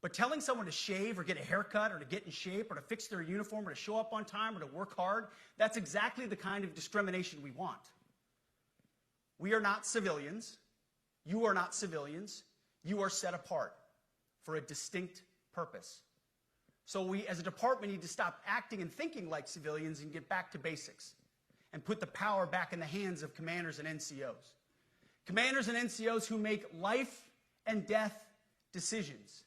But telling someone to shave or get a haircut or to get in shape or to fix their uniform or to show up on time or to work hard, that's exactly the kind of discrimination we want. We are not civilians. You are not civilians. You are set apart for a distinct purpose. So we, as a department, need to stop acting and thinking like civilians and get back to basics and put the power back in the hands of commanders and NCOs. Commanders and NCOs who make life and death decisions.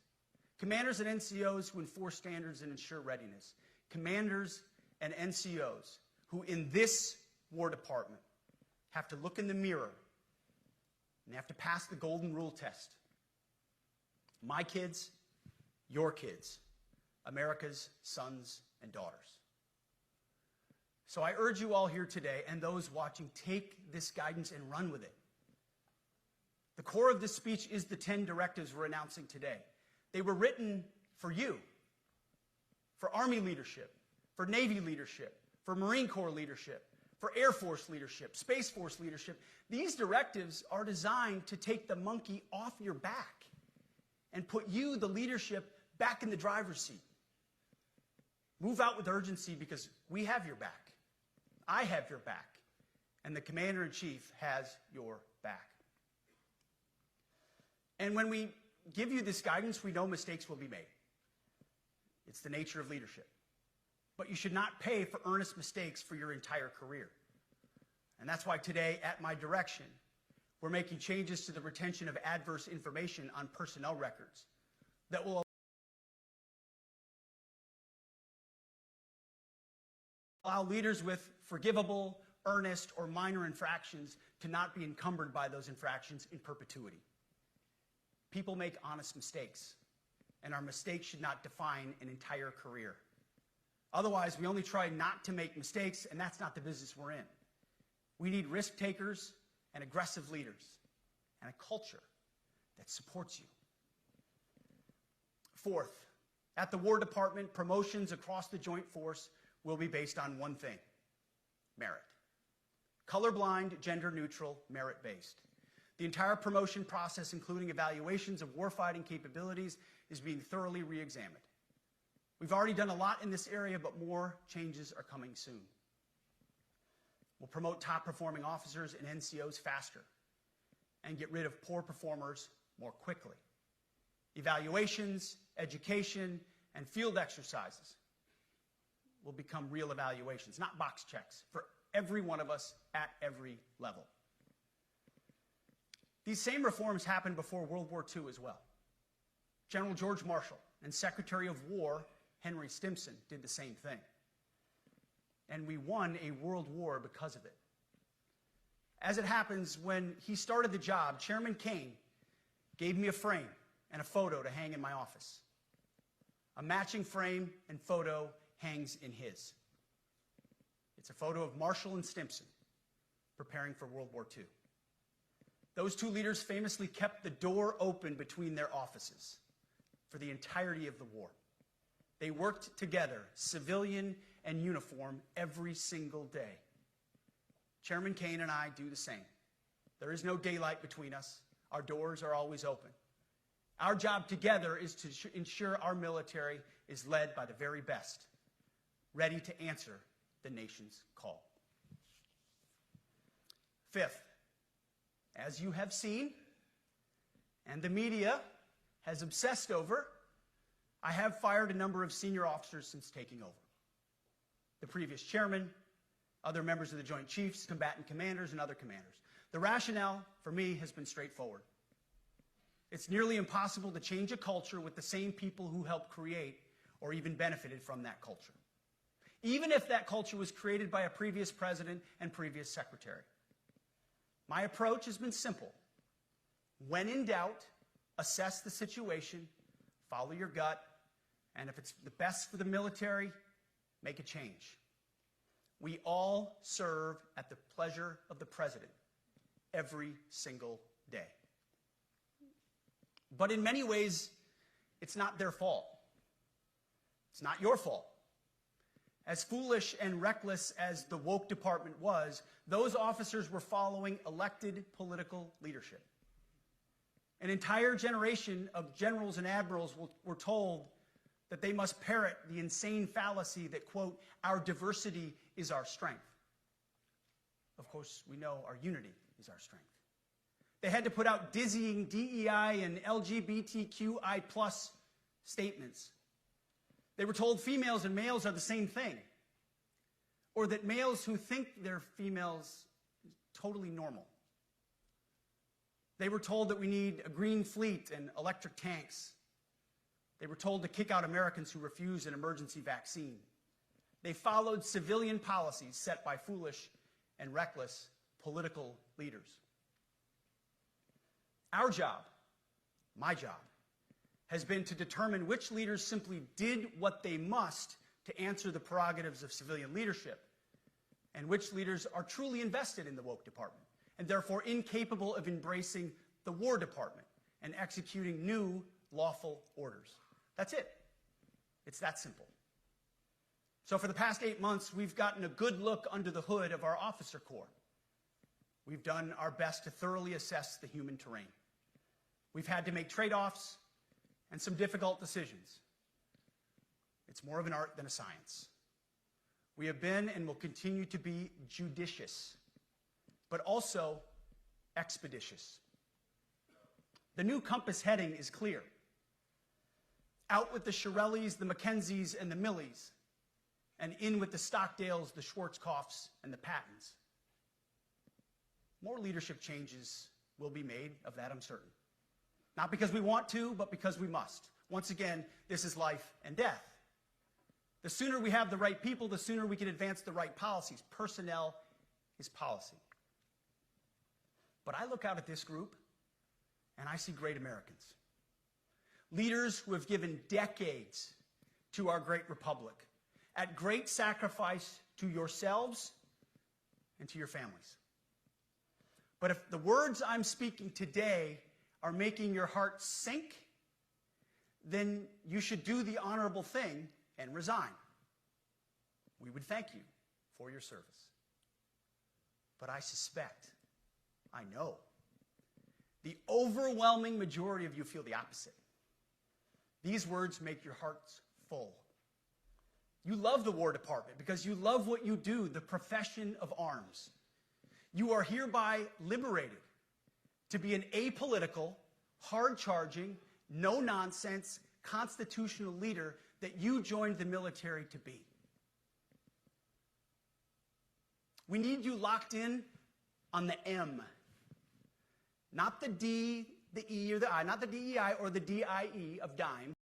Commanders and NCOs who enforce standards and ensure readiness. Commanders and NCOs who, in this War Department, have to look in the mirror and have to pass the golden rule test. My kids, your kids, America's sons and daughters. So I urge you all here today and those watching, take this guidance and run with it. The core of this speech is the 10 directives we're announcing today. They were written for you, for Army leadership, for Navy leadership, for Marine Corps leadership, for Air Force leadership, Space Force leadership. These directives are designed to take the monkey off your back and put you, the leadership, back in the driver's seat. Move out with urgency because we have your back. I have your back. And the Commander-in-Chief has your back. And when we give you this guidance, we know mistakes will be made. It's the nature of leadership. But you should not pay for earnest mistakes for your entire career. And that's why today, at my direction, we're making changes to the retention of adverse information on personnel records that will allow leaders with forgivable, earnest, or minor infractions to not be encumbered by those infractions in perpetuity. People make honest mistakes, and our mistakes should not define an entire career. Otherwise, we only try not to make mistakes, and that's not the business we're in. We need risk takers and aggressive leaders and a culture that supports you. Fourth, at the War Department, promotions across the Joint Force will be based on one thing: merit. Colorblind, gender-neutral, merit-based. The entire promotion process, including evaluations of warfighting capabilities, is being thoroughly re-examined. We've already done a lot in this area, but more changes are coming soon. We'll promote top-performing officers and NCOs faster and get rid of poor performers more quickly. Evaluations, education, and field exercises will become real evaluations, not box checks, for every one of us at every level. These same reforms happened before World War II as well. General George Marshall and Secretary of War Henry Stimson did the same thing. And we won a world war because of it. As it happens, when he started the job, Chairman Kane gave me a frame and a photo to hang in my office. A matching frame and photo hangs in his. It's a photo of Marshall and Stimson preparing for World War II. Those two leaders famously kept the door open between their offices for the entirety of the war. They worked together, civilian and uniform, every single day. Chairman Kane and I do the same. There is no daylight between us. Our doors are always open. Our job together is to ensure our military is led by the very best, ready to answer the nation's call. Fifth, as you have seen, and the media has obsessed over, I have fired a number of senior officers since taking over. The previous chairman, other members of the Joint Chiefs, combatant commanders, and other commanders. The rationale, for me, has been straightforward. It's nearly impossible to change a culture with the same people who helped create or even benefited from that culture, even if that culture was created by a previous president and previous secretary. My approach has been simple. When in doubt, assess the situation, follow your gut, and if it's the best for the military, make a change. We all serve at the pleasure of the president every single day. But in many ways, it's not their fault. It's not your fault. As foolish and reckless as the woke department was, those officers were following elected political leadership. An entire generation of generals and admirals were told that they must parrot the insane fallacy that, quote, our diversity is our strength. Of course, we know our unity is our strength. They had to put out dizzying DEI and LGBTQI+ statements. They were told females and males are the same thing, or that males who think they're females is totally normal. They were told that we need a green fleet and electric tanks. They were told to kick out Americans who refuse an emergency vaccine. They followed civilian policies set by foolish and reckless political leaders. Our job, my job, has been to determine which leaders simply did what they must to answer the prerogatives of civilian leadership, and which leaders are truly invested in the woke department, and therefore incapable of embracing the War Department and executing new lawful orders. That's it. It's that simple. So for the past 8 months, we've gotten a good look under the hood of our officer corps. We've done our best to thoroughly assess the human terrain. We've had to make trade-offs and some difficult decisions. It's more of an art than a science. We have been and will continue to be judicious, but also expeditious. The new compass heading is clear. Out with the Shirellis, the Mackenzies, and the Millies, and in with the Stockdales, the Schwarzkopfs, and the Pattons. More leadership changes will be made, of that I'm certain. Not because we want to, but because we must. Once again, this is life and death. The sooner we have the right people, the sooner we can advance the right policies. Personnel is policy. But I look out at this group, and I see great Americans. Leaders who have given decades to our great republic, at great sacrifice to yourselves and to your families. But if the words I'm speaking today are making your heart sink, then you should do the honorable thing and resign. We would thank you for your service. But I suspect, I know, the overwhelming majority of you feel the opposite. These words make your hearts full. You love the War Department because you love what you do, the profession of arms. You are hereby liberated to be an apolitical, hard-charging, no-nonsense, constitutional leader that you joined the military to be. We need you locked in on the M, not the D, the E, or the I, not the DEI or the DIE of dime.